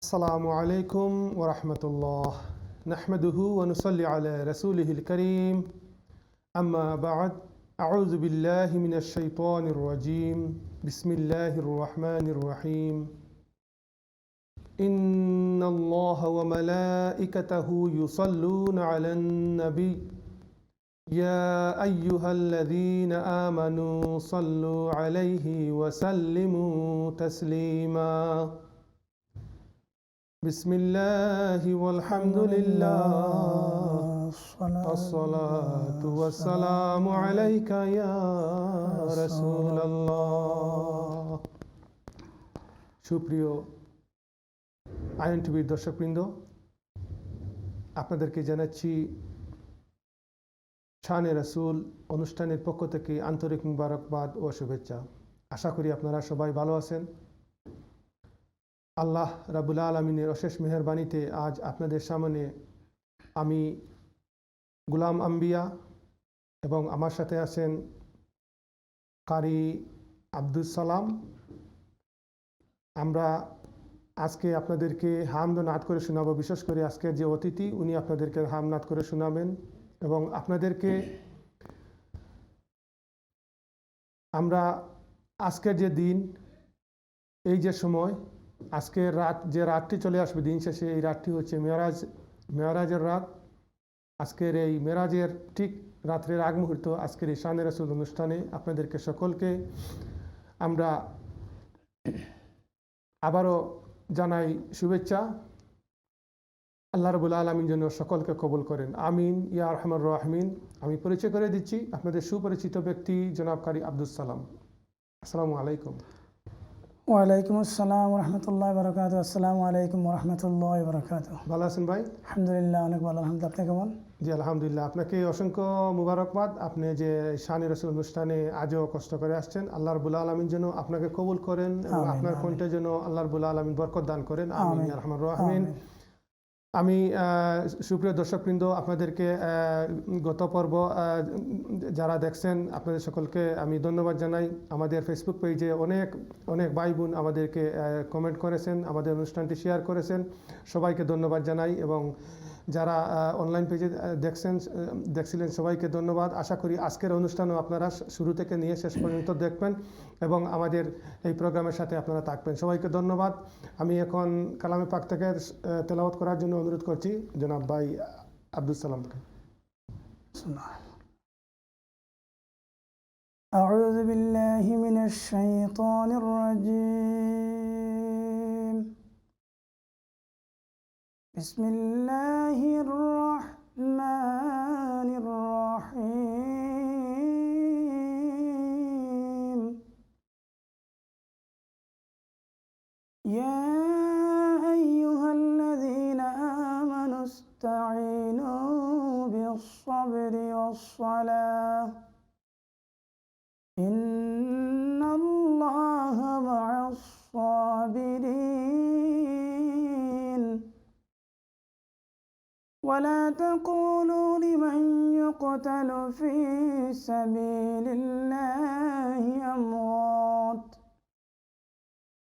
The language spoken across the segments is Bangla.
السلام عليكم ورحمة الله نحمده ونصلي على رسوله الكريم أما بعد أعوذ بالله من الشيطان الرجيم بسم الله الرحمن الرحيم إن الله وملائكته يصلون على النبي يا أيها الذين آمنوا صلوا عليه وسلموا تسليما بسم الله والحمد لله الصلاة والسلام عليك يا رسول الله সুপ্রিয় আইএন টিভির দর্শকবৃন্দ, আপনাদেরকে জানাচ্ছি শানে রাসূল অনুষ্ঠানের পক্ষ থেকে আন্তরিক মুবারকবাদ ও শুভেচ্ছা। আশা করি আপনারা সবাই ভালো আছেন। আল্লাহ রাব্বুল আলামিনের অশেষ মেহেরবানিতে আজ আপনাদের সামনে আমি গুলাম আম্বিয়া এবং আমার সাথে আছেন কারি আব্দুস সালাম। আমরা আজকে আপনাদেরকে হামদ নাত করে শোনাবো। বিশেষ করে আজকের যে অতিথি, উনি আপনাদেরকে হামনাত করে শোনাবেন এবং আপনাদেরকে আমরা আজকের যে দিন, এই যে সময়, আজকের রাত, যে রাতটি চলে আসবে দিন শেষে, এই রাতটি হচ্ছে মেরাজের রাত। আজকের এই মেরাজের ঠিক রাত্রের আগ মুহূর্ত আজকের এই শানে রাসূল অনুষ্ঠানে আপনাদেরকে সকলকে আমরা আবারও জানাই শুভেচ্ছা। আল্লাহ রাব্বুল আলামিন যেন সকলকে কবুল করেন, আমিন ইয়া আরহামার রাহিমিন। আমি পরিচয় করে দিচ্ছি, আপনাদের সুপরিচিত ব্যক্তি জনাব কারি আব্দুস সালাম। আসসালামু আলাইকুম। ওয়ালাইকুম আসসালাম রহমতুল্লাহ বরকাত। আসসালামু আলাইকুম রহমতুল্লাহ বরকাত। ভালো আছেন ভাই? আলহামদুলিল্লাহ, অনেক ভালো। আলহামদুলিল্লাহ, আপনি কেমন? জি আলহামদুলিল্লাহ। আপনাকে অসংখ্য মুবারকবাদ। আপনি যে শানে রাসূল অনুষ্ঠানে আজও কষ্ট করে আসছেন, আল্লাহ রাব্বুল আলামিন যেন আপনাকে কবুল করেন এবং আপনার কণ্ঠে যেন আল্লাহ রাব্বুল আলামিন বরকত দান করেন, আমিন ইয়া আরহামার রাহিমিন। আমি সুপ্রিয় দর্শকবৃন্দ, আপনাদেরকে গত পর্ব যারা দেখছেন আপনাদের সকলকে আমি ধন্যবাদ জানাই। আমাদের ফেসবুক পেজে অনেক অনেক ভাই বোন আমাদেরকে কমেন্ট করেছেন, আমাদের অনুষ্ঠানটি শেয়ার করেছেন, সবাইকে ধন্যবাদ জানাই। এবং যারা অনলাইন পেজে দেখছিলেন সবাইকে ধন্যবাদ। আশা করি আজকের অনুষ্ঠানও আপনারা শুরু থেকে নিয়ে শেষ পর্যন্ত দেখবেন এবং আমাদের এই প্রোগ্রামের সাথে আপনারা থাকবেন। সবাইকে ধন্যবাদ। আমি এখন কালামে পাক থেকে তেলাওয়াত করার জন্য অনুরোধ করছি জনাব ভাই আব্দুস সালামকে। আউযু বিল্লাহি মিনাশ শাইতানির রাজীম। বিসমিল্লাহির রহমানির রহিম। ইয়া আইয়ুহাল্লাযীনা আমানু ইসতাঈনু বিস-সাবরি ওয়াস-সালাহ ইন্নাল্লাহা মা'আস-সাবিরিন। ولا تقولوا لمن يقتل في سبيل الله أموات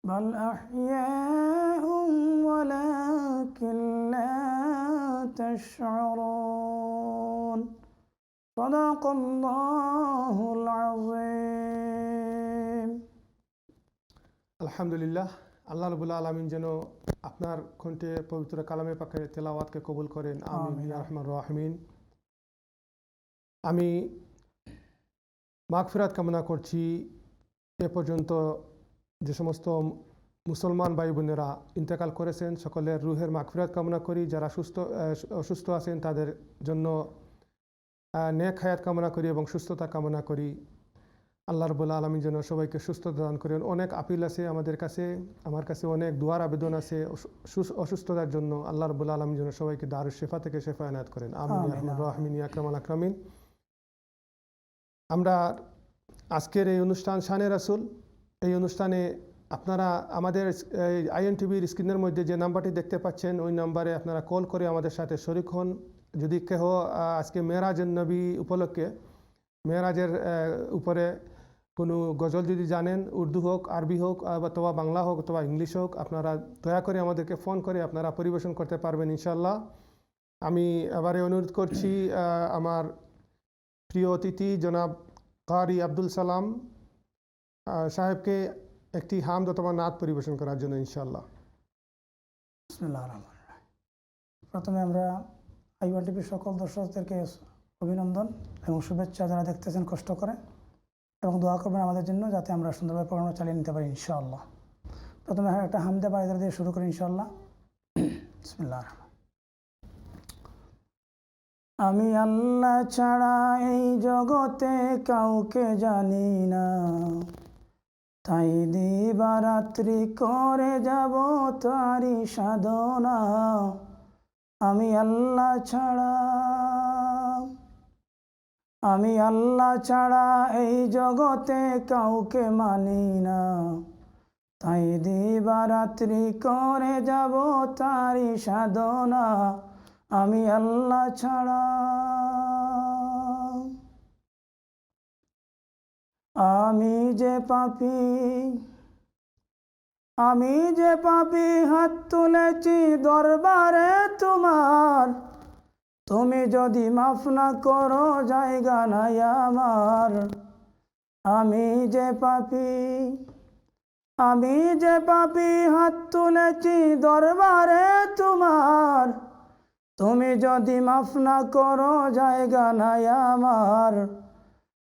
بل أحياء ولكن لا تشعرون صدق الله العظيم. আলহামদুলিল্লাহ। আল্লাহ রাব্বুল আলামিন যেন আপনার কণ্ঠে পবিত্র কালামে পাকের তেলাওয়াতকে কবুল করেন, আমিন ইয়া আরহামার রাহিমিন। আমি মাগফিরাত কামনা করছি এ পর্যন্ত যে সমস্ত মুসলমান ভাই বোনেরা ইন্তেকাল করেছেন, সকলের রুহের মাগফিরাত কামনা করি। যারা অসুস্থ আছেন তাদের জন্য নেক হায়াত কামনা করি এবং সুস্থতা কামনা করি। আল্লাহ রাব্বুল আলামিন যেন সবাইকে সুস্থতা দান করেন। অনেক আপিল আছে আমাদের কাছে, আমার কাছে অনেক দুয়ার আবেদন আছে অসুস্থতার জন্য। আল্লাহ রাব্বুল আলামিন যেন সবাইকে দারুশ শিফা থেকে শিফা এনায়েত করেন, আমিন ইয়া আরহামার রাহিমিন ইয়া আকরামাল আকরামিন। আমরা আজকের এই অনুষ্ঠান শানে রাসূল, এই অনুষ্ঠানে আপনারা আমাদের আইএন টিভির স্ক্রিনের মধ্যে যে নাম্বারটি দেখতে পাচ্ছেন, ওই নাম্বারে আপনারা কল করে আমাদের সাথে শরীক হন। যদি কেহ আজকে মেরাজের নবী উপলক্ষে মেরাজের উপরে কোনো গজল যদি জানেন, উর্দু হোক, আরবি হোক, অথবা বাংলা হোক, অথবা ইংলিশ হোক, আপনারা দয়া করে আমাদেরকে ফোন করে আপনারা পরিবেশন করতে পারবেন ইনশাল্লাহ। আমি এবারে অনুরোধ করছি আমার প্রিয় অতিথি জনাব কারি আব্দুল সালাম সাহেবকে একটি হামদ অথবা নাত পরিবেশন করার জন্য ইনশাল্লাহ। বিসমিল্লাহির রহমানির রহিম। প্রথমে আমরা আইওয়ান টিভির সকল দর্শকদেরকে অভিনন্দন এবং শুভেচ্ছা যারা দেখতেছেন কষ্ট করে, এবং দোয়া করবেন আমাদের জন্য যাতে আমরা সুন্দরভাবে প্রোগ্রাম চালিয়ে নিতে পারি ইনশাআল্লাহ। প্রথমে একটা হামদে বাড়িদার দিয়ে শুরু করি ইনশাআল্লাহ। বিসমিল্লাহির রহমানির রহিম। আমি আল্লাহ ছাড়া এই জগতে কাউকে জানি না, তাই দিবারাত্রি করে যাব তারি সাধনা। আমি আল্লাহ ছাড়া এই জগতে কাউকে মানি না, তাই দিবারাত্রি করে যাব তারি সাধনা। আমি আল্লাহ ছাড়া। আমি যে পাপী হাত তুলেছি দরবারে তোমার, তুমি যদি মাফ না করো জায়গা নাই আমার। আমি যে পাপী হাত তুলেছি দরবারে তোমার, তুমি যদি মাফ না করো জায়গা নাই আমার।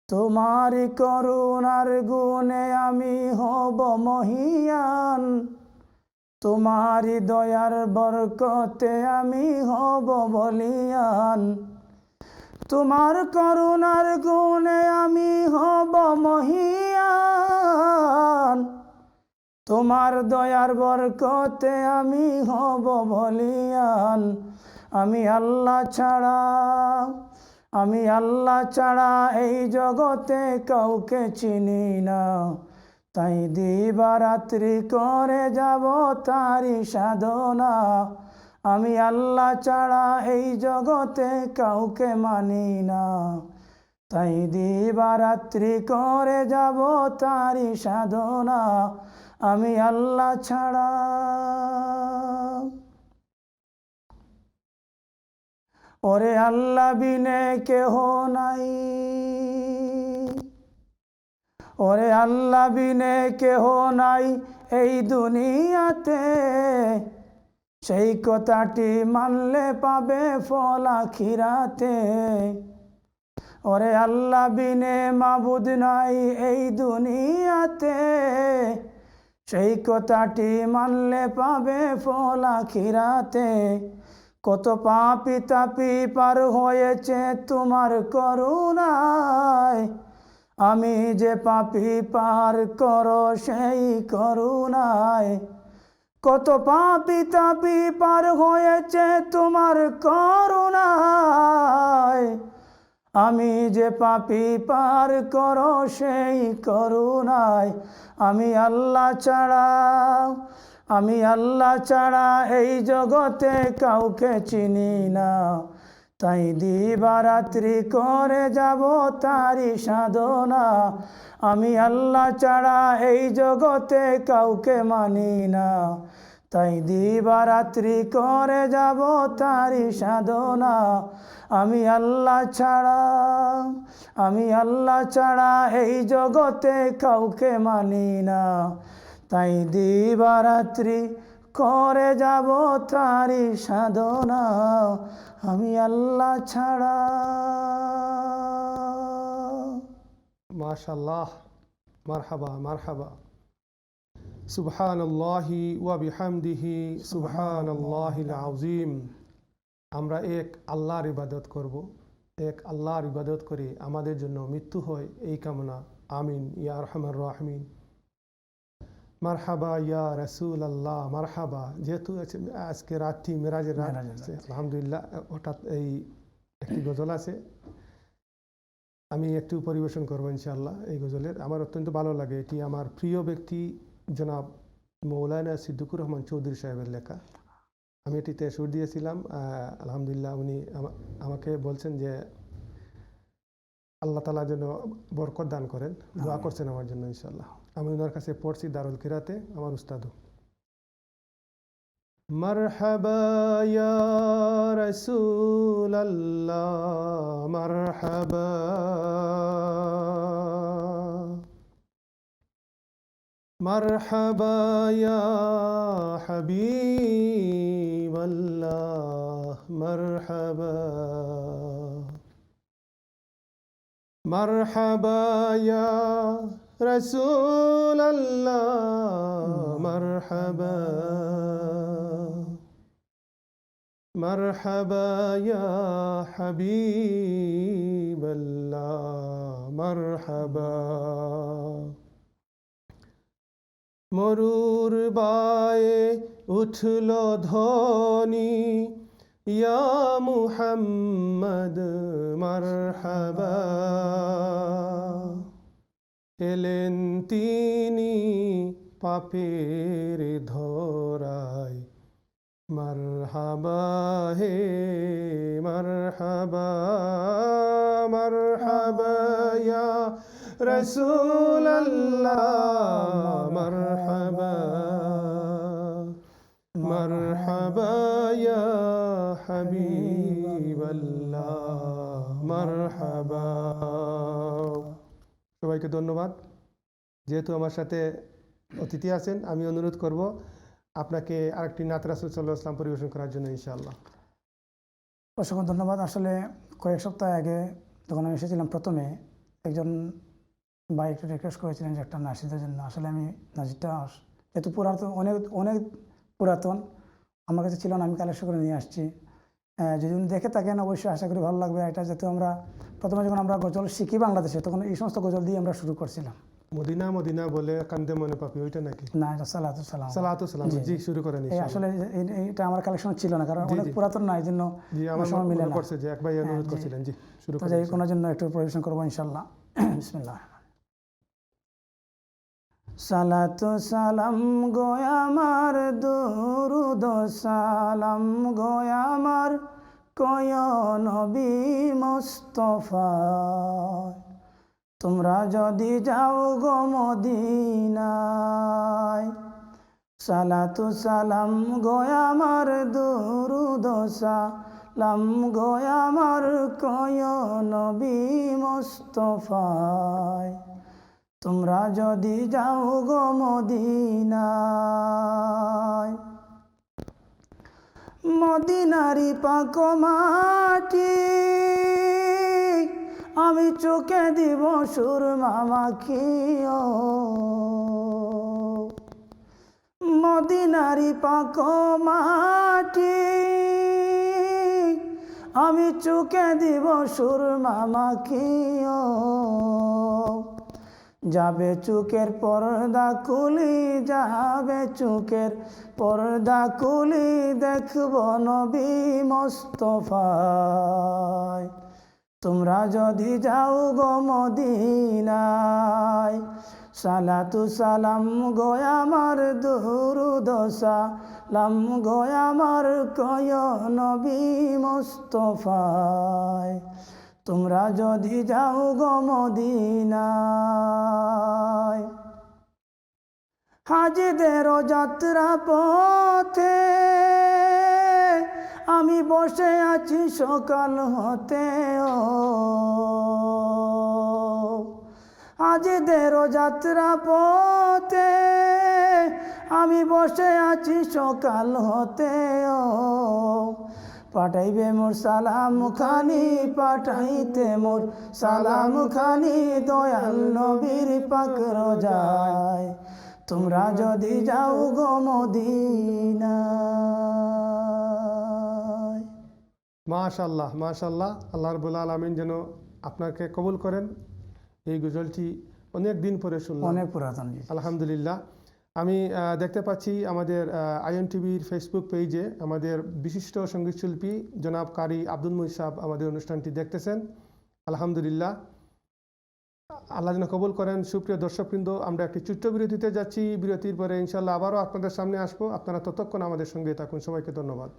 তোমারি করুণার গুণে আমি হব মহিয়ান, তোমারি দয়ার বরকতে আমি হব বলিয়ান। তোমার করুণার গুণে আমি হব মহিয়ান, তোমার দয়ার বরকতে আমি হব বলিয়ান। আমি আল্লাহ ছাড়া এই জগতে কাউকে চিনি না, তাই দিবারাত্রি করে যাব তারি সাধনা। আমি আল্লাহ ছাড়া এই জগতে কাউকে মানি না, তাই দিবারাত্রি করে যাব তারি সাধনা। আমি আল্লাহ ছাড়া। ওরে আল্লাহ বিনে কেহ নাই, ওরে আল্লাহ বিনে কেহ নাই এই দুনিয়াতে, সেই কথাটি মানলে পাবে ফল আখিরাতে। ওরে আল্লাহ বিনে মাবুদ নাই এই দুনিয়াতে, সেই কথাটি মানলে পাবে ফল আখিরাতে। কত পাপী তাপী পার হয়েছে তোমার করুণায়, আমি যে পাপী পার করো সেই করুণায়। কত পাপী তাপী পার হয়েছে তোমার করুণায়, আমি যে পাপী পার করো সেই করুণায়। আমি আল্লাহ ছাড়া এই জগতে কাউকে চিনি না, তাই দিবারাত্রি করে যাব তারি সাধনা। আমি আল্লাহ ছাড়া এই জগতে কাউকে মানি না, তাই দিবারাত্রি করে যাব তারি সাধনা। আমি আল্লাহ ছাড়া এই জগতে কাউকে মানি না, তাই দিবারাত্রি করে যাব তারি সাধনা। আমি আল্লাহ ছাড়া। মাশাআল্লাহ, মারহাবা মারহাবা। সুবহানাল্লাহি ওয়া বিহামদিহি সুবহানাল্লাহিল আযীম। আমরা এক আল্লাহর ইবাদত করব, এক আল্লাহর ইবাদত করে আমাদের জন্য মৃত্যু হয় এই কামনা। আমিন ইয়া আরহামার রাহিমিন। মারহাবা ইয়া রাসূলুল্লাহ, মারহাবা। যেহেতু আজকে রাতটি মেরাজের রাত আছে, আলহামদুলিল্লাহ, হঠাৎ এই একটি গজল আছে, আমি একটু পরিবেশন করবো ইনশাআল্লাহ। এই গজলের আমার অত্যন্ত ভালো লাগে। এটি আমার প্রিয় ব্যক্তি জনাব মৌলানা সিদ্দিকুর রহমান চৌধুরী সাহেবের লেখা। আমি এটিতে সুর দিয়েছিলাম, আলহামদুলিল্লাহ উনি আমাকে বলছেন যে আল্লাহ তাআলা যেন বরকত দান করেন। দোয়া করছেন আমার জন্য ইনশাআল্লাহ। আমি ওনার কাছে পড়ছি দারুল কিরাতে, আমার উস্তাদও। মারহাবা ইয়া রাসূলাল্লাহ, মারহাবা মারহাবা ইয়া হাবিবাল্লাহ, মারহাবা মারহাবা ইয়া রাসূলাল্লাহ, মারহাবা মারহাবা ইয়া হাবিবাল্লাহ, মারহাবা। মরুর বায়ে উঠল ধ্বনি, ইয়া মুহাম্মদ মারহাবা। এলেন তিনি পাপের ধরায়, মারহাবা হে মারহাবা। মারহাবা ইয়া রাসূলাল্লাহ, মারহাবা মারহাবা ইয়া হাবিবাল্লাহ, মারহাবা। সবাইকে ধন্যবাদ। যেহেতু আমার সাথে অতিথি আছেন, আমি অনুরোধ করব আপনাকে আরেকটি নাত রাসূল সাল্লাল্লাহু আলাইহি ওয়াসাল্লাম পরিবেশন করার জন্য ইনশাআল্লাহ। অসংখ্য ধন্যবাদ। আসলে কয়েক সপ্তাহ আগে যখন আমি এসেছিলাম প্রথমে, একজন ভাই একটু রিকোয়েস্ট করেছিলেন যে একটা নাসিদের জন্য। আসলে আমি নাসিদটা যেহেতু পুরাতন, অনেক অনেক পুরাতন, আমার কাছে ছিল না, আমি কালেকশন করে নিয়ে আসছি। যদি উনি দেখে থাকেন অবশ্যই আশা করি ভালো লাগবে। এটা যেহেতু আমরা প্রথমে যখন আমরা গজল শিখি বাংলাদেশে, তখন এই সমস্ত গজল দিয়ে আমরা শুরু করছিলাম। মদিনা মদিনা বলে কান্দে মনে পাপি, ওইটা নাকি? না, এটা সালাতু সালাম। সালাতু সালাম, জি শুরু করেন এই ইনশাআল্লাহ। আসলে এটা আমার কালেকশন ছিল না, কারণ অনেক পুরাতন না, এই জন্য জি আমার সময় মিলে মনে না। পড়ছে যে এক ভাই অনুরোধ করছিলেন। জি শুরু তো করেন। যাই কোনোর জন্য একটু পরিবেশন করবো ইনশাআল্লাহ। বিসমিল্লাহ। সালাতু সালাম গো আমার, দুরুদ সালাম গো আমার, কয় নবী মুস্তাফা। তোমরা যদি যাও গো মদিনায়, সালাতু সালাম গো আমার, দুরুদ সালাম গো আমার, কয় নবী মুস্তাফায়। তোমরা যদি যাও গো মদিনায়, মদিনারি পাক মাটি আমি চোখে দিব সুরমা মাখিও। মদিনারি পাক মাটি আমি চোখে দিব সুরমা মাখিও। যাবে চুকের পর্দা খুলি, যাবে চুকের পর্দা খুলি, দেখব নবী মুস্তাফায়। তোমরা যদি যাও গো মদিনায়, সালাতু সালাম গো আমার, দুরুদ সালাম গো আমার, কয় নবী মুস্তাফায়। তোমরা যদি যাও গো মদিনায়, হাজিদের যাত্রা পথে আমি বসে আছি সকাল হতে। হাজিদের যাত্রা পথে আমি বসে আছি সকাল হতে। পাঠাইবে মোর সালাম খানি, পাঠাইতে মোর সালাম খানি, দয়াল নবীর পাক রোজায়। তোমরা যদি যাও গো মদিনায়। মাশাআল্লাহ মাশাআল্লাহ। আল্লাহ রাব্বুল আলামিন যেন আপনাকে কবুল করেন। এই গজলটি অনেক দিন পরে শুনলাম, অনেক পুরাতন। আলহামদুলিল্লাহ। আমি দেখতে পাচ্ছি আমাদের আইএন টিভির ফেসবুক পেজে আমাদের বিশিষ্ট সঙ্গীতশিল্পী জনাব কারি আব্দুল মুহিত সাহেব আমাদের অনুষ্ঠানটি দেখতেছেন, আলহামদুলিল্লাহ। আল্লাহ যেন কবুল করেন। সুপ্রিয় দর্শকবৃন্দ, আমরা একটি ছোট্ট বিরতিতে যাচ্ছি। বিরতির পরে ইনশাআল্লাহ আবারও আপনাদের সামনে আসবো। আপনারা ততক্ষণ আমাদের সঙ্গে থাকুন। সবাইকে ধন্যবাদ।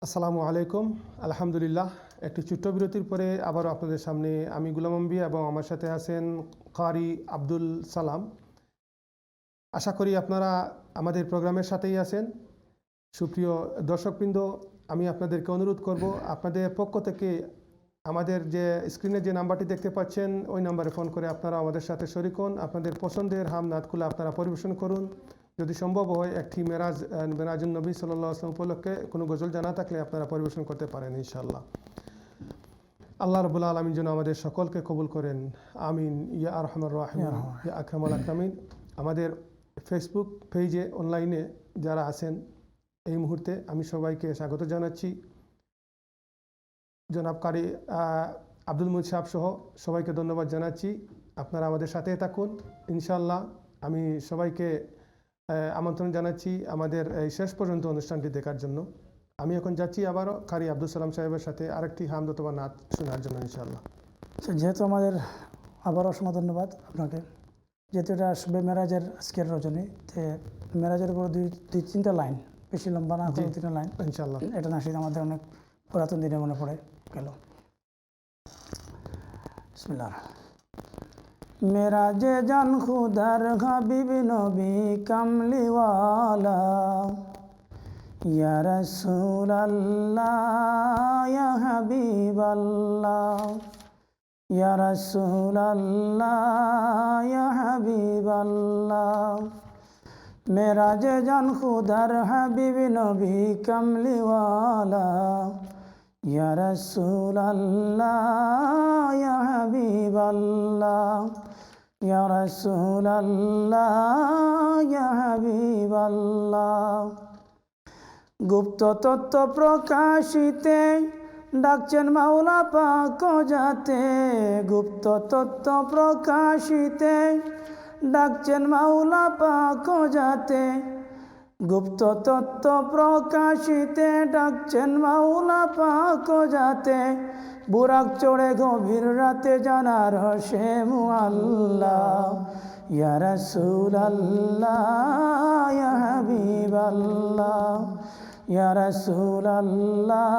আসসালামু আলাইকুম। আলহামদুলিল্লাহ, একটি ছোট্ট বিরতির পরে আবারও আপনাদের সামনে আমি গুলাম আম্বি এবং আমার সাথে আছেন কারি আব্দুল সালাম। আশা করি আপনারা আমাদের প্রোগ্রামের সাথেই আছেন। সুপ্রিয় দর্শকবৃন্দ, আমি আপনাদেরকে অনুরোধ করব আপনাদের পক্ষ থেকে আমাদের যে স্ক্রিনে যে নাম্বারটি দেখতে পাচ্ছেন ওই নাম্বারে ফোন করে আপনারা আমাদের সাথে শরিক হন। আপনাদের পছন্দের হামনাতগুলো আপনারা পরিবেশন করুন। যদি সম্ভব হয় একটি মেরাজুন নবী সাল্লাল্লাহু আলাইহি ওয়াসাল্লাম উপলক্ষে কোনো গজল জানা থাকলে আপনারা পরিবেশন করতে পারেন ইনশাআল্লাহ। আল্লাহ রাব্বুল আলামিন যেন আমাদের সকলকে কবুল করেন, আমিন ইয়া আরহামার রাহিমিন ইয়া আকরামাল আকরামিন। আমাদের ফেসবুক পেজে অনলাইনে যারা আছেন এই মুহূর্তে আমি সবাইকে স্বাগত জানাচ্ছি। জনাব কারি আব্দুল মুজিদ সাহেব সহ সবাইকে ধন্যবাদ জানাচ্ছি। আপনারা আমাদের সাথে থাকুন ইনশাআল্লাহ। আমি সবাইকে আমন্ত্রণ জানাচ্ছি আমাদের এই শেষ পর্যন্ত অনুষ্ঠানটি দেখার জন্য। আমি এখন যাচ্ছি আবারও কারি আব্দুল সালাম সাহেবের সাথে আরেকটি হামদ অথবা নাত শোনার জন্য ইনশাআল্লাহ। যেহেতু আমাদের আবারও অসংখ্য ধন্যবাদ আপনাকে, যেহেতু এটা শুভে মেরাজের আজকের রজনী, মেরাজের উপর দুই তিনটা লাইন, বেশি লম্বা না করে তিনটা লাইন ইনশাআল্লাহ। এটা নাশিদ আমাদের অনেক পুরাতন দিনে মনে পড়ে গেল। বিসমিল্লাহ। মেরাজে জান খুদার হাবিব নবী কামলিওয়ালা, ইয়া রাসূলাল্লাহ ইয়া হাবিবাল্লাহ, ইয়া রাসূলাল্লাহ ইয়া হাবিবাল্লাহ। মেরাজে জান খুদার হাবিব নবী কামলিওয়ালা, ইয়া রাসূলাল্লাহ ইয়া হাবিবাল্লাহ, ইয়া রাসূলাল্লাহ ইয়া হাবিবাল্লাহ। গুপ্ত তত্ত্ব প্রকাশিতে ডাকছেন মাওলা পাক যাতে, গুপ্ত তত্ত্ব প্রকাশিতে ডাকছেন মাওলা পাক যাতে, গুপ্ত তত্ত্ব প্রকাশিতে ডাকছেন মাওলা পাক যাতে, বুরাক চড়ে গভীর রাতে জানার সে মুআল্লাহ, ইয়া রাসূলাল্লাহ ইয়া হাবিবাল্লাহ, ইয়া রাসূলাল্লাহ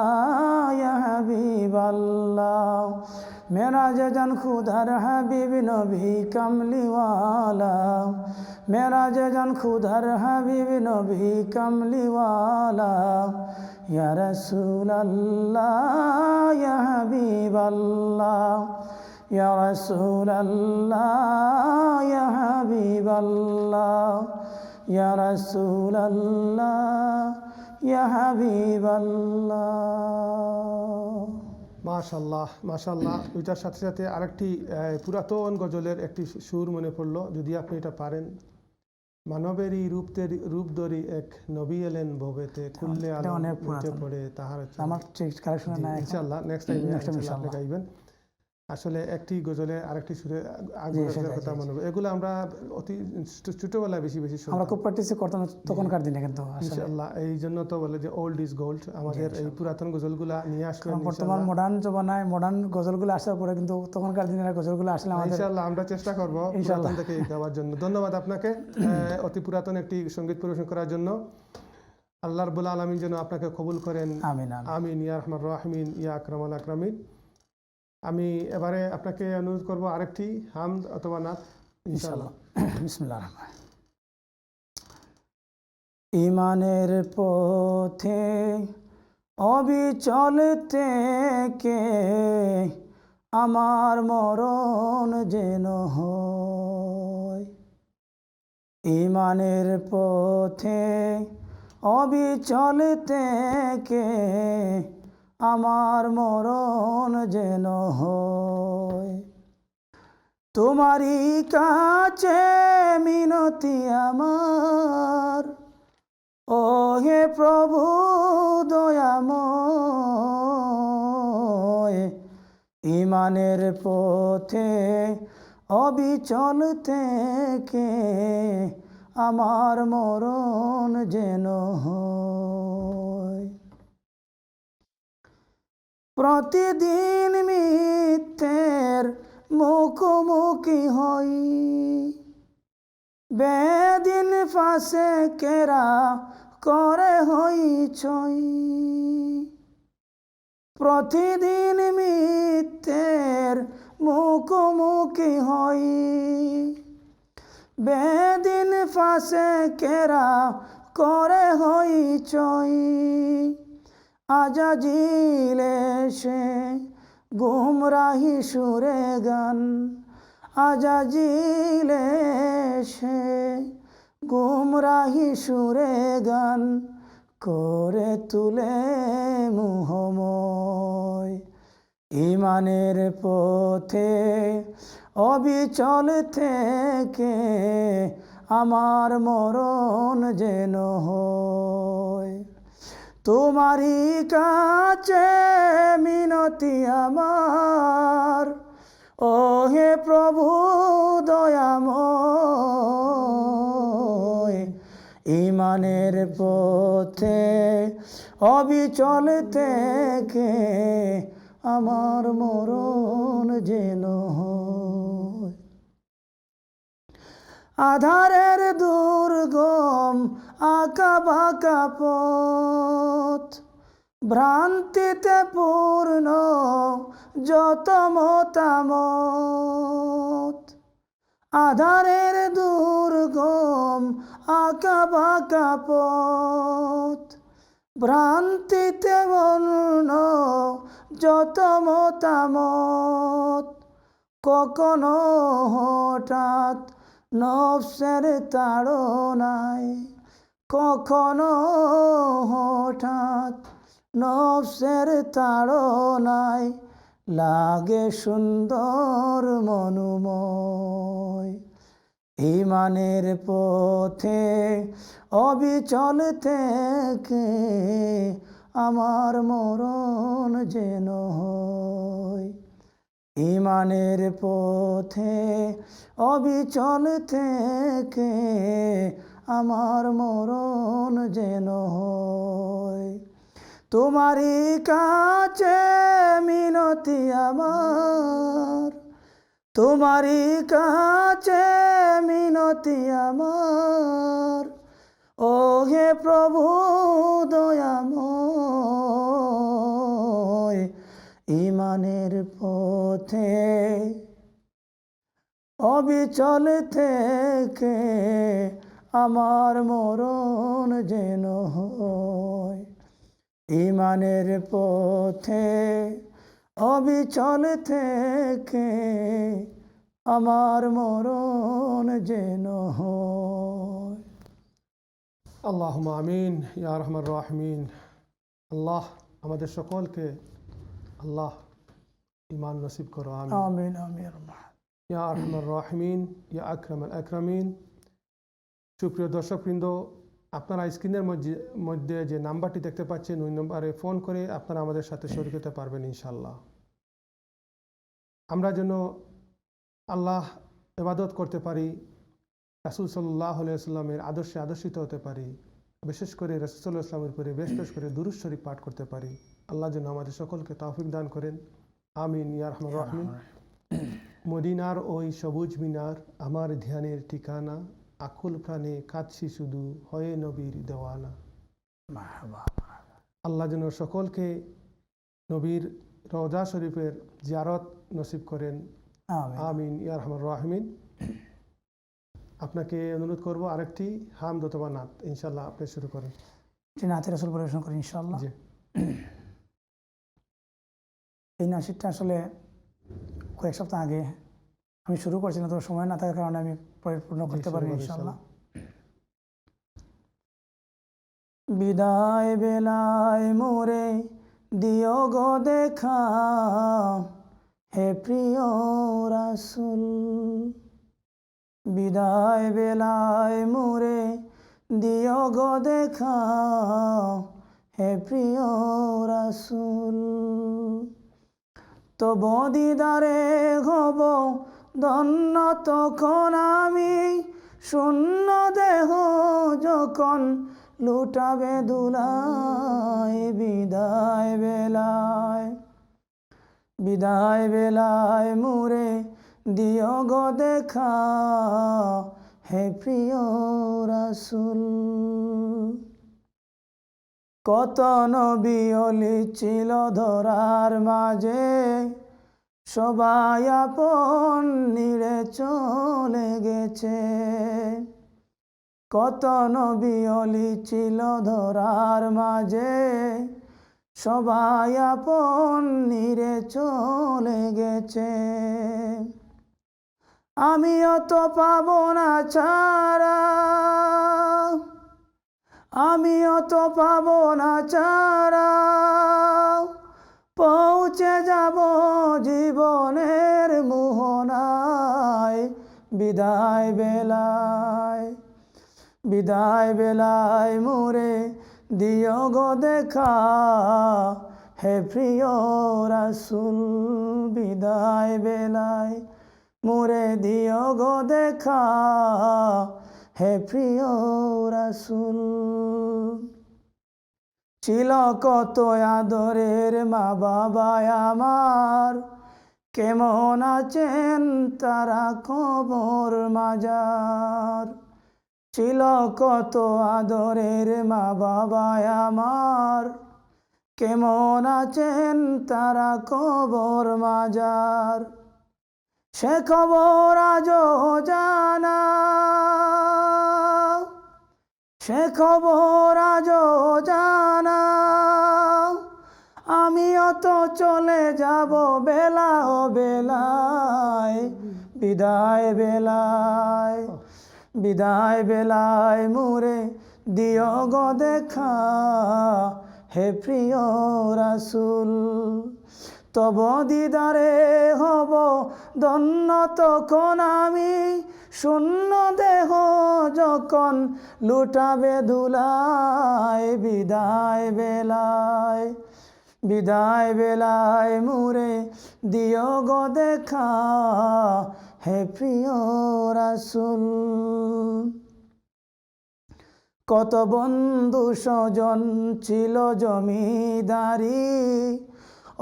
ইয়া হাবিবাল্লাহ। মেরাজে জান খুদার হাবিব নবী কামলিওয়ালা, মেরাজে জান খুদার হাবিব নবী কামলিওয়ালা, ইয়া রাসূলাল্লাহ ইয়া হাবিবাল্লাহ, ইয়া রাসূলাল্লাহ ইয়া হাবিবাল্লাহ, ইয়া রাসূলাল্লাহ ইয়া হাবিবাল্লাহ। মাশাআল্লাহ মাশাআল্লাহ। ওইটার সাথে সাথে আরেকটি পুরাতন গজলের একটি সুর মনে পড়লো, যদি আপনি এটা পারেন। মানবেরই রূপ ধরি এক নবী এলেন ভবেতে, খুললে আলো নিতে পড়ে তাহার। আমার কালেকশন নাই ইনশাআল্লাহ নেক্সট টাইম আপনি গাইবেন। আসলে একটি গজলে আরেকটি সুরে কথা মনে হবে। এগুলো আমরা অতি ছোটবেলায় বেশি শুনতাম, আমরা খুব প্র্যাকটিস করতাম তখনকার দিনে, কিন্তু ইনশাআল্লাহ এই জন্য তো বলে যে ওল্ড ইজ গোল্ড। আমাদের এই পুরাতন গজলগুলা নিয়ে আসবেন বর্তমান মডার্ন জমানায় মডার্ন গজলগুলো আসার পরে কিন্তু তখনকার দিনের গজলগুলো আসলে আমাদের ইনশাআল্লাহ আমরা চেষ্টা করব পুরাতন থেকে গাওয়ার জন্য। ধন্যবাদ আপনাকে অতি পুরাতন একটি সঙ্গীত পরিবেশন করার জন্য। আল্লাহ রাব্বুল আলামিন যেন আপনাকে কবুল করেন, আমিন আমিন ইয়া আরহামার রাহিমিন ইয়া আকরামাল আকরামিন। আমি এবারে আপনাকে অনুরোধ করব আরেকটি হামদ অথবা নাত ইনশাআল্লাহ। বিসমিল্লাহির রহমানির রহিম। ঈমানের পথে অবিচল থেকে আমার মরণ যেন হয়, ঈমানের পথে অবিচল থেকে আমার মরণ যেন হয়। তোমারই কাছে মিনতি আমার, ও হে প্রভু দয়াময়। ঈমানের পথে অবিচল থেকে আমার মরণ যেন হয়। প্রতিদিন মিথ্যের মুখোমুখি হই, বেদিন ফাঁসে কেরা করে হই ছই। প্রতিদিন মিথ্যের মুখোমুখি হই, বেদিন ফাঁসে কেরা করে হইচই। আজাজিল এসে গুমরাহি সুরে গান, আজাজিল এসে গুমরাহি সুরে গান করে তুলে মোহময়। ইমানের পথে অবিচল থেকে আমার মরণ যেন হয়। তোমারই কাছে মিনতি আমার, ও হে প্রভু দয়াময়। ইমানের পথে অবিচল থেকে আমার মরণ যেন হয়। আধারের দুর্গম আঁকা বাঁকা পথ, ভ্রান্তিতে পূর্ণ যত মতামত। আধারের দুর্গম আঁকা বাঁকা পথ, ভ্রান্তিতে পূর্ণ যত মতামত। কখনো হঠাৎ নফসের তাড়নায়, কখনো হঠাৎ নফসের তাড়নায় লাগে সুন্দর মনোময়। ইমানের পথে অবিচল থেকে আমার মরণ যেন হয়। ইমানের পথে অবিচল থেকে আমার মরণ যেন হয়। তোমারই কাছে মিনতি আমার, তোমারই কাছে মিনতি আমার, ও হে প্রভু দয়াময়। ইমানের পথে অবিচল থেকে আমার মরণ যেন হয়। ইমানের পথে অবিচল থেকে আমার মরণ যেন হয়। আল্লাহুম্মা আমিন ইয়া রহমান রাহিমিন। আল্লাহ আমাদের সকলকে আল্লাহ ইমান নসিব করো, আমিন আমিন আমিন। ইয়া রহমান রাহিমিন ইয়া আকরামাল আকরামিন। সুপ্রিয় দর্শকবৃন্দ, আপনারা স্ক্রিনের মধ্যে যে নাম্বারটি দেখতে পাচ্ছেন ওই নম্বরে ফোন করে আপনারা আমাদের সাথে শরীক হতে পারবেন ইনশাল্লাহ। আমরা যেন আল্লাহ ইবাদত করতে পারি, রাসূল সাল্লাল্লাহু আলাইহি ওয়াসাল্লামের আদর্শে আদর্শিত হতে পারি, বিশেষ করে রাসূল সাল্লাল্লাহু আলাইহি ওয়াসাল্লামের উপরে বেশ করে দুরূদ শরীফ পাঠ করতে পারি। আল্লাহ যেন আমাদের সকলকে তৌফিক দান করেন, আমিন ইয়া রহমান রাহিমিন। মদিনার ওই সবুজ মিনার আমার ধ্যানের ঠিকানা, আকুল প্রাণে কাঁদছি শুধু হয়ে নবীর দেওয়ানা। আল্লাহ যেন সকলকে নবীর রওজা শরীফের জিয়ারত নসিব করেন, আমিন ইয়া রহমান রাহিমিন। আপনাকে অনুরোধ করব আরেকটি হামদ অথবা নাত, ইনশাল্লাহ আপনি শুরু করেন। নাতে রাসূল পরিবেশন করি ইনশাআল্লাহ। জি। এই নাসিদটা আসলে কয়েক সপ্তাহ আগে আমি শুরু করছিলাম, তো সময় না থাকার কারণে আমি পরিপূর্ণ করতে পারিনি ইনশাআল্লাহ। বিদায় বেলায় মোরে দিও গো দেখা, হে প্রিয় রাসূল। বিদায় বেলায় মোরে দিও গো দেখা, হে প্রিয় রাসূল। তব দিদারে হব ধন্য তখন আমি, শূন্য দেহ যখন লুটাবে দুলায়। বিদায় বেলায় মোরে দিও গো দেখা, হে প্রিয় রাসূল। কত নবী অলি ছিল ধরার মাঝে, সবাই আপন নিরে চলে গেছে। কত নবী অলি ছিল ধরার মাঝে, সবাই আপন নিরে চলে গেছে। আমিও তো পাবো না ছাড়া, আমিও তো পাবো না ছাড়া, পৌঁছে যাব জীবনের মোহনায়। বিদায় বেলায়, বিদায় বেলায় মোরে দিও গো দেখা, হে প্রিয় রাসূল। বিদায় বেলায় মোরে দিও গো দেখা, হে প্রিয় রাসূল। ছিল কত আদরের মা বাবা আমার, কেমন আছেন তারা কবর মাজার। ছিল কত আদরের মা বাবা আমার, কেমন আছেন তারা কবর মাজার। সে খবর আজও জানা, সে খবর আজও জানা। আমিও তো চলে যাব বেলা ও বেলায়। বিদায় বেলায়, বিদায় বেলায় মোরে দিও গো দেখা, হে প্রিয় রাসূল। তব দিদারে হব ধন্য তখন আমি, শূন্য দেহ যখন লুটাবে ধুলায়। বিদায় বেলায়, বিদায় বেলায় মোরে দিও গো দেখা, হে প্রিয় রাসূল। কত বন্ধু স্বজন ছিল জমিদারি,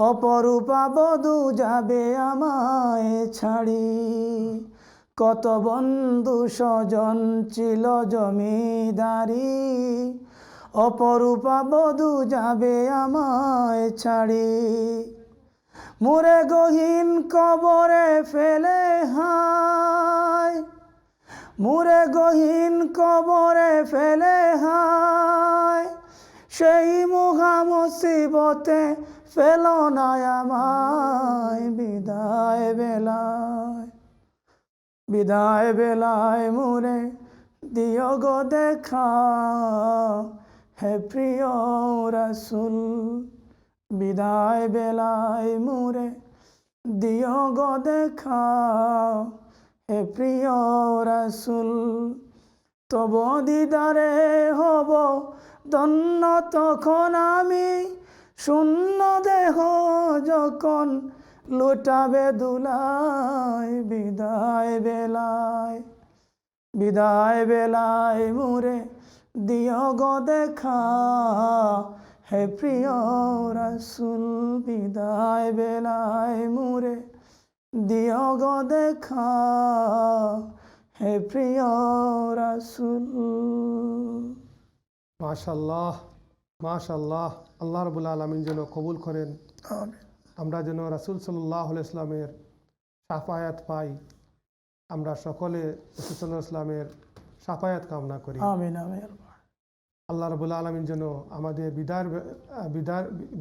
অপরূপা বধূ যাবে আমায় ছাড়ি। কত বন্ধু স্বজন ছিল জমিদারি, অপরূপা বধূ যাবে আমায় ছাড়ি। মোরে গহীন কবরে ফেলে হায়, মোরে গহীন কবরে ফেলে হায়। সেই মহা মুসিবতে ফেল না আমায়। বিদায় বেলায়, বিদায় বেলায় মোরে দিও গো দেখা, হে প্রিয় রাসূল। বিদায় বেলায় মোরে দিও গো দেখা, হে প্রিয় রাসূল। তব দিদারে হব ধন্য তখন আমি, শূন্য দেহ যখন লুটাবে ধুলায়। বিদায় বেলায়, বিদায় বেলায় মোরে দিও গো দেখা, হে প্রিয় রাসূল। বিদায় বেলায় মোরে দিও গো দেখা, হে প্রিয় রাসূল। মাশাআল্লাহ, মাশাআল্লাহ। আল্লাহ রাব্বুল আলামিন যেন কবুল করেন, আমরা যেন রাসূল সাল্লাল্লাহু আলাইহি ওয়াসাল্লামের শাফায়াত পাই। আমরা সকলে রাসূল সাল্লাল্লাহু আলাইহি ওয়াসাল্লামের শাফায়াত কামনা করি। আমিন আমিন। আল্লাহ রাব্বুল আলামিন যেন আমাদের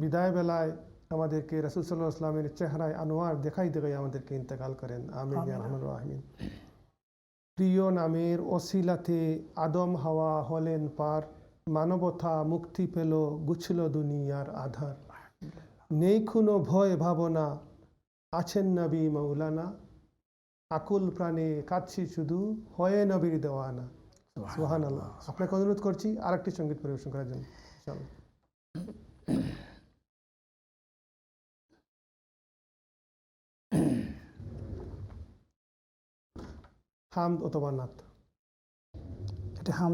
বিদায় বেলায় আমাদেরকে রাসূল সাল্লাল্লাহু আলাইহি ওয়াসাল্লামের চেহারায় আনোয়ার দেখাই দেখাই আমাদেরকে ইন্তেকাল করেন। আমিন ইয়া রাহমানুর রাহিমিন। প্রিয় নামের অসিলাতে আদম হাওয়া হলেন পার, মানবতা মুক্তি পেল, গুছল দুনিয়ার আধার। নেই কোনো ভয় ভাবনা, আছেন নবী মাওলানা, আকুল প্রাণে কাঁদছি শুধু, হয়ে নবীর দেওয়ানা। সুবহানাল্লাহ। আপনাকে অনুরোধ করছি আরেকটি সঙ্গীত পরিবেশন করার জন্য ইনশাআল্লাহ। হামদ অথবা নাত। এটা হাম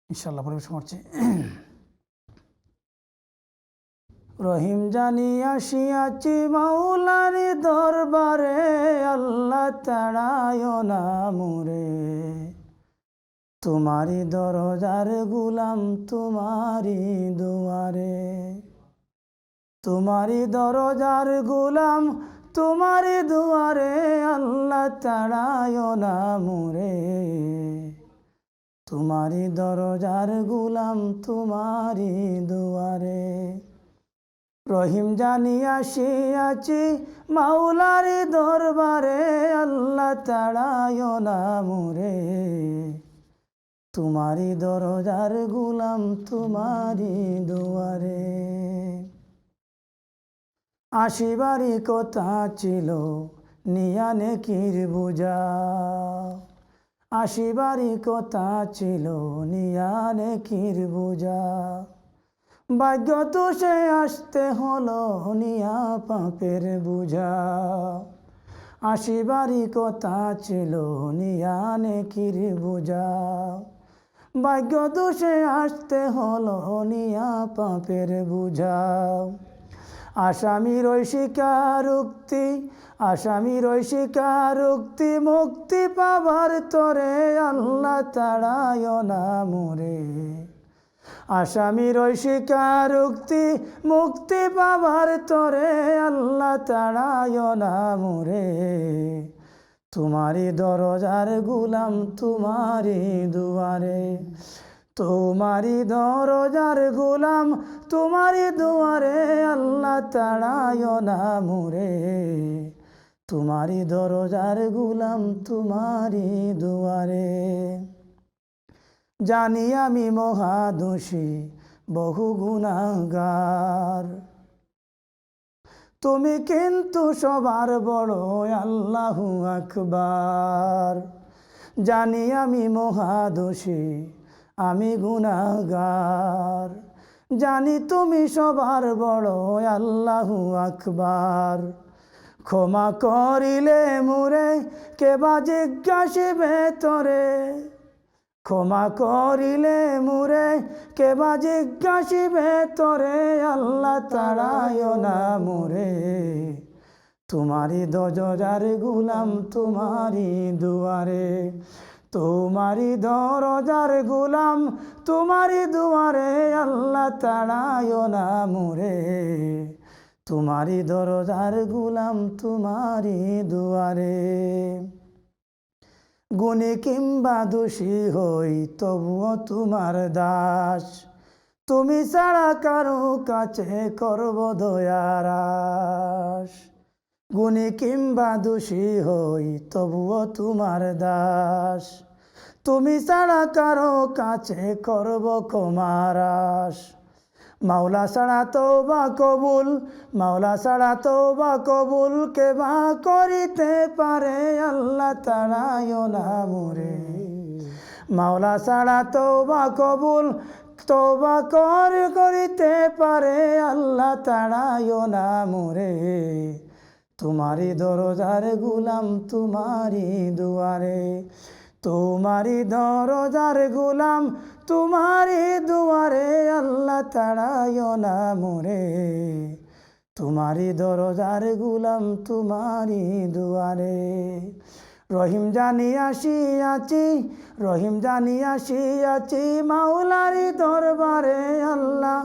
ইনশাআল্লাহ পরিবেশন করছি। রহিম জানি আসিয়াছি মাওলারি দরবারে, আল্লাহ তাড়ায় না মোরে। তোমারি দরজার গুলাম তোমারি দুয়ারে, তোমারি দরজার গুলাম তোমারি দুয়ারে, আল্লাহ তাড়ায় না মুরে। তোমারি দরজার গুলাম তোমারি দুয়ারে, রহিম জানি আসিয়াছি মাওলারি দরবারে, আল্লাহ তাড়ায় না মুরে। তোমারি দরজার গুলাম তোমারি দুয়ারে। আসিবারি কথা ছিল নিয়া নেকির বুঝা, আসিবারি কথা ছিল নিয়া নেকির বুঝা, ভাগ্য তো সে আসতে হলো নিয়া পাপের বুঝা। আসিবারি কথা ছিল নিয়া নেকির বুঝা, ভাগ্য দোষে আসতে হলো নিয়া পাপের বুঝা। আসামির ওই স্বীকারোক্তি, আসামির ওই স্বীকারোক্তি, মুক্তি পাবার তরে আল্লাহ তাড়ায় না মুরে। আসামির ওই স্বীকারোক্তি, মুক্তি পাবার তরে আল্লাহ তাড়ায় না মুরে। তোমারি দরজার গুলাম তোমারি দুয়ারে, তোমারি দরজার গুলাম তোমারি দুয়ারে, আল্লাহ তাড়ায় না মুরে। তোমারি দরজার গুলাম তোমারি দুয়ারে। জানি আমি মহাদোষী বহু গুনাহগার, তুমি কিন্তু সবার বড় আল্লাহু আকবার। জানি আমি মহাদোষী আমি গুনাহগার, জানি তুমি সবার বড় আল্লাহু আকবার। ক্ষমা করিলে মুরে কেবা জিজ্ঞাসিবে তরে, ক্ষমা করিলে মুরে কেবা জিজ্ঞাসিবে তরে, আল্লাহ তাড়ায় না মুরে। তোমারি দরজার গুলাম তোমারি দুয়ারে, তোমারি দরজার গুলাম তোমারি দুয়ারে, আল্লাহ তাড়ায় না মুরে। তোমারি দরজার গুলাম তোমারি দুয়ারে। গুণী কিংবা দোষী হই তবুও তোমার দাস, তুমি ছাড়া কারো কাছে করব দয়ার আশ। গুণী কিংবা দোষী হই তবুও তোমার দাস, তুমি ছাড়া কারো কাছে করব ক্ষমার আশ। মাওলা ছাড়া তওবা কবুল, মাওলা ছাড়া তওবা কবুল কেবা করিতে পারে, আল্লাহ তাড়ায় না মুরে। মাওলা ছাড়া তওবা কবুল তওবা করিতে পারে, আল্লাহ তাড়ায় না মুরে। তোমারি দরজার গুলাম তোমারি দুয়ারে, তোমারি দরজার গুলাম তোমারি দুয়ারে, আল্লাহ তাড়ায় না মুরে। তোমারি দরজার গুলাম তোমারি দুয়ারে। রহিম জানি আসিয়াছি, রহিম জানি আসিয়াছি মাওলারি দরবারে, আল্লাহ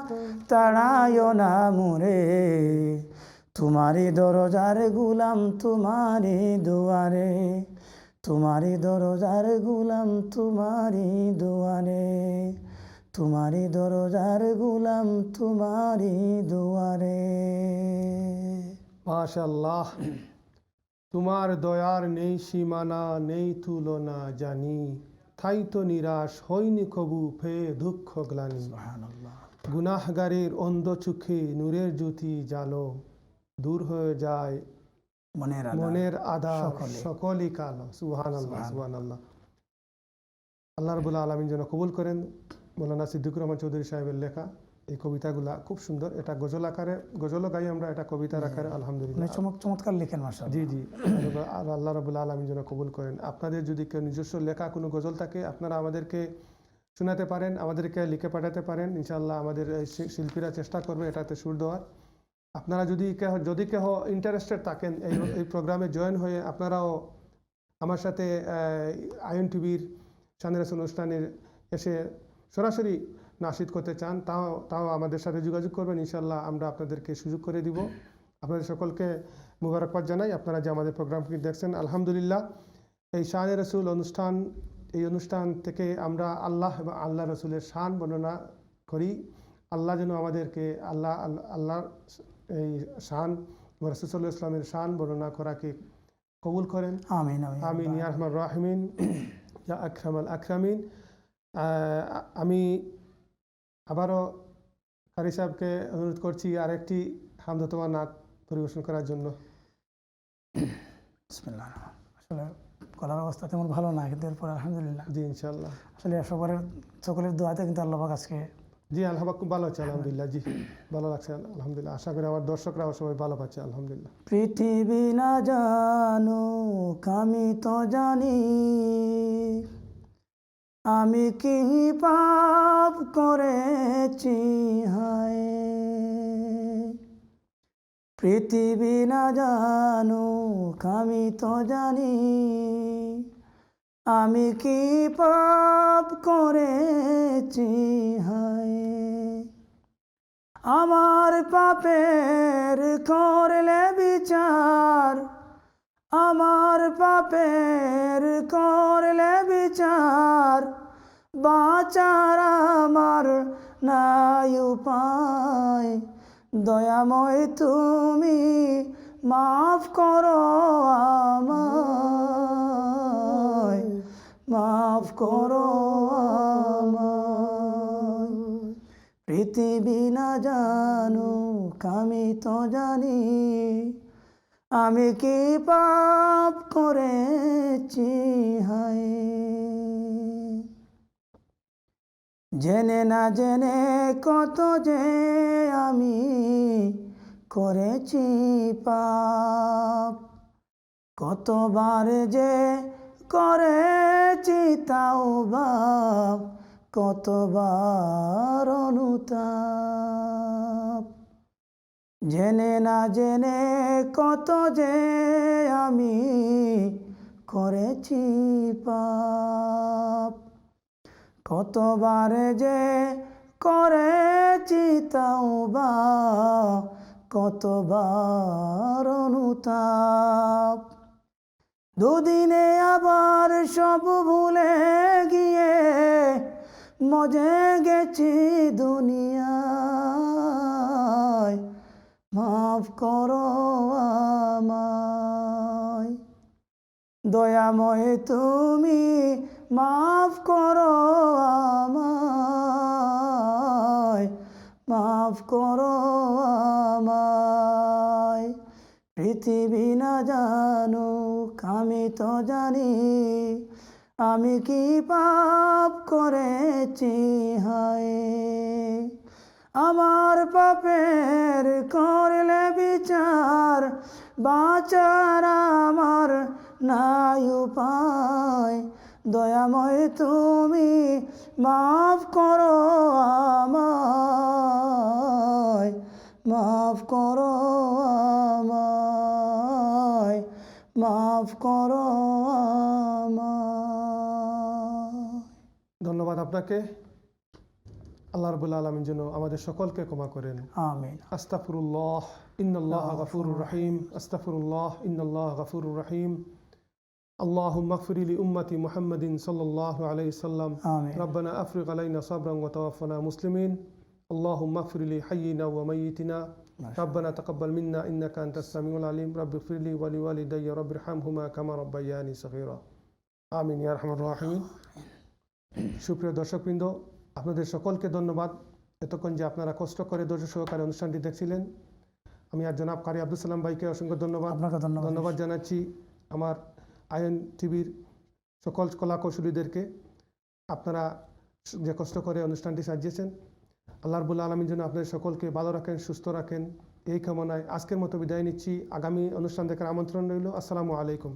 তাড়ায় না মুরে। তোমারি দরজার গুলাম তোমারি দুয়ারে, তোমারি দরজার গুলাম তোমারি দুয়ারে, তোমারি দরজার গুলাম তোমারি দুয়ারে। মাশাআল্লাহ। তোমার দয়ার নেই সীমানা নেই তুলনা জানি, তাই তো নিরাশ হইনি কবু পেয়ে দুঃখ গ্লানি। সুবহানাল্লাহ। গুনাহগারের অন্ধ চোখে নূরের জ্যোতি জালো, দূর হয়ে যায় মনের আধার সকলই কালো। সুবহানাল্লাহ সুবহানাল্লাহ। আল্লাহ রাব্বুল আলামিন যেন কবুল করেন। মৌলানা সিদ্দিকুর রহমান চৌধুরী সাহেবের লেখা এই কবিতাগুলা খুব সুন্দর। এটা গজল আকারে, গজলও গাই আমরা, এটা কবিতার আকারে। আলহামদুলিল্লাহ চমৎকার লিখেন মাশাআল্লাহ। জি জি। আর আল্লাহ রাব্বুল আলামিন যেন কবুল করেন। আপনাদের যদি কেউ নিজস্ব লেখা কোনো গজল থাকে আপনারা আমাদেরকে শোনাতে পারেন, আমাদেরকে লিখে পাঠাতে পারেন। ইনশাআল্লাহ আমাদের শিল্পীরা চেষ্টা করবে এটাতে সুর দেওয়ার। আপনারা যদি কেউ ইন্টারেস্টেড থাকেন এই প্রোগ্রামে জয়েন হয়ে আপনারাও আমার সাথে আইএন টিভির শানে রাসূল অনুষ্ঠানে এসে সরাসরি নাশিদ করতে চান, তাও আমাদের সাথে যোগাযোগ করবেন, ইনশাল্লাহ আমরা আপনাদেরকে সুযোগ করে দিব। আপনাদের সকলকে মুবারকবাদ জানাই, আপনারা যে আমাদের প্রোগ্রামটি দেখছেন। আলহামদুলিল্লাহ, এই শানে রাসূল এই অনুষ্ঠান থেকে আমরা আল্লাহ এবং আল্লাহ রসুলের শান বর্ণনা করি। আল্লাহ যেন আমাদেরকে আল্লাহ এই শান রাসূল সাল্লাল্লাহু আলাইহি ওয়াসাল্লামের শান বর্ণনা করাকে কবুল করেন। আমিন আমিন ইয়া আরহামার রাহিমিন ইয়া আকরামাল আকরামিন। আমি আবারও কারি সাহেবকে অনুরোধ করছি আরেকটি হামদতমা নাত পরিবেশন করার জন্য। বিসমিল্লাহ। আসলে গলার অবস্থা তেমন ভালো না, কিন্তু এরপর আলহামদুলিল্লাহ। জি ইনশাল্লাহ। আসলে সকলের দোয়াতে কিন্তু আল্লাহ পাক আজকে জি আল্লাহ খুব ভালো আছে আলহামদুলিল্লাহ। জি ভালো লাগছে আলহামদুলিল্লাহ। আশা করি আমার দর্শকরাও সবাই ভালো পাচ্ছে আলহামদুলিল্লাহ। পৃথিবী না জানুক আমি তো জানি, আমি কি পাপ করেছি হায়। পৃথিবী না জানুক আমি তো জানি, আমি কি পাপ করেছি হায়। আমার পাপের করলে বিচার, আমার পাপের করলে বিচার, বাঁচার আমার নাই উপায়। দয়াময় তুমি মাফ করো আমায়, মাফ করো আমায়। পৃথিবী না জানুক আমি তো জানি, আমি কি পাপ করেছি হায়। জেনে না জেনে কত যে আমি করেছি পাপ, কতবার যে করেছি তাওবা, কতবার অনুতাপ। জেনে না জেনে কত যে আমি করেছি পাপ, কতবার যে করেছি তাওবা, কতবার অনুতাপ। দুদিনে আবার সব ভুলে গিয়ে মজে গেছি দুনিয়ায়, মাফ করো আমায়। দয়াময় তুমি মাফ করো আমায়, মাফ করো আমায়। পৃথিবী না জানুক আমি তো জানি, আমি কি পাপ করেছি হায়। আমার পাপের করলে বিচার, বাঁচার আমার নাই উপায়। দয়াময় তুমি মাফ করো আমায়, মাফ করো আমায়, মাফ করো আমায়। ধন্যবাদ আপনাকে। আল্লাহ রাব্বুল আলামিন যেন আমাদের সকলকে ক্ষমা করেন। আমিন। আস্তাগফিরুল্লাহ ইন্নাল্লাহ গফুরুর রহিম, আস্তাগফিরুল্লাহ ইন্নাল্লাহ গফুরুর রহিম। اللهم اغفر لأمة محمد صلى الله عليه وسلم. آمين. ربنا أفرغ علينا صبرا وتوفنا مسلمين. اللهم اغفر لحينا وميتنا. ربنا تقبل منا إنك أنت السميع العليم. رب اغفر لي ولوالدي رب ارحمهما كما ربياني صغيرا. آمين يا أرحم الراحمين. সুপ্রিয় দর্শকবৃন্দ, আপনাদের সকলকে ধন্যবাদ এতক্ষণ যে আপনারা কষ্ট করে ধৈর্য সহকারে অনুষ্ঠানটি দেখছিলেন। আমি আর জনাব কারি আব্দুল সালাম ভাইকে অসংখ্য ধন্যবাদ জানাচ্ছি। আমার আইএন টিভির সকল কলা কৌশলীদেরকে আপনারা যে কষ্ট করে অনুষ্ঠানটি সাজিয়েছেন, আল্লাহ রাব্বুল আলামিন যেন আপনাদের সকলকে ভালো রাখেন, সুস্থ রাখেন, এই কামনায় আজকের মতো বিদায় নিচ্ছি। আগামী অনুষ্ঠান দেখার আমন্ত্রণ রইল। আসসালামু আলাইকুম।